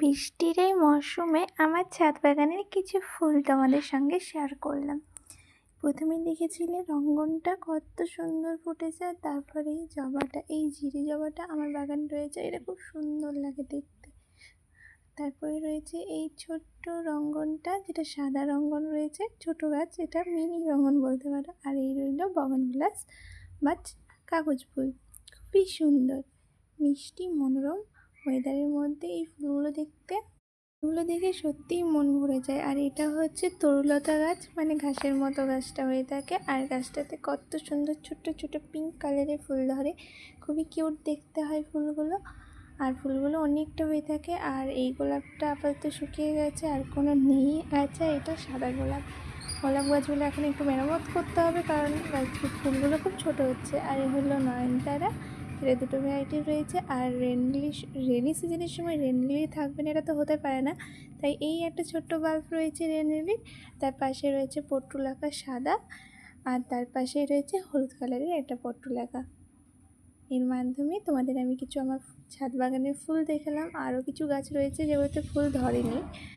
বৃষ্টির এই মরশুমে আমার ছাদ বাগানের কিছু ফুল তোমাদের সঙ্গে শেয়ার করলাম। প্রথমে দেখেছিলে রঙ্গনটা কত সুন্দর ফুটেছে, আর তারপরে এই জবাটা, এই জিরে জবাটা আমার বাগানে রয়েছে, এটা খুব সুন্দর লাগে দেখতে। তারপরে রয়েছে এই ছোট্ট রঙ্গনটা, যেটা সাদা রঙ্গন রয়েছে, ছোট গাছ, এটা মিনি রঙ্গন বলতে পারো। আর এই রইল বগনভিলাস বা কাগজ ফুল, খুবই সুন্দর মিষ্টি মনোরম ওয়েদারের মধ্যে এই ফুলগুলো দেখে সত্যিই মন ভরে যায়। আর এটা হচ্ছে তরুলতা গাছ, মানে ঘাসের মতো গাছটা হয়ে থাকে, আর গাছটাতে কত সুন্দর ছোট্ট ছোট্ট পিঙ্ক কালারের ফুল ধরে, খুবই কিউট দেখতে হয় ফুলগুলো। আর ফুলগুলো অনেকটা হয়ে থাকে। আর এই গোলাপটা আপাতত শুকিয়ে গেছে, আর কোনো নেই। আচ্ছা, এটা সাদা গোলাপ গাছগুলো এখন একটু মেরামত করতে হবে, কারণ ফুলগুলো খুব ছোট হচ্ছে। আর এ হলো নয়নতারা, এটা দুটো ভ্যারাইটি রয়েছে। আর রেনি সিজনের সময় রেন লিলি থাকবে না, এটা তো হতে পারে না, তাই এই একটা ছোট্ট বাল্ব রয়েছে রেন লিলির। তার পাশে রয়েছে পট্টুলাকা সাদা, আর তার পাশে রয়েছে হলুদ কালারের একটা পট্টুলাকা। এর মাধ্যমে তোমাদের আমি কিছু আমার ছাদ বাগানের ফুল দেখালাম। আরও কিছু গাছ রয়েছে যেগুলোতে ফুল ধরেনি,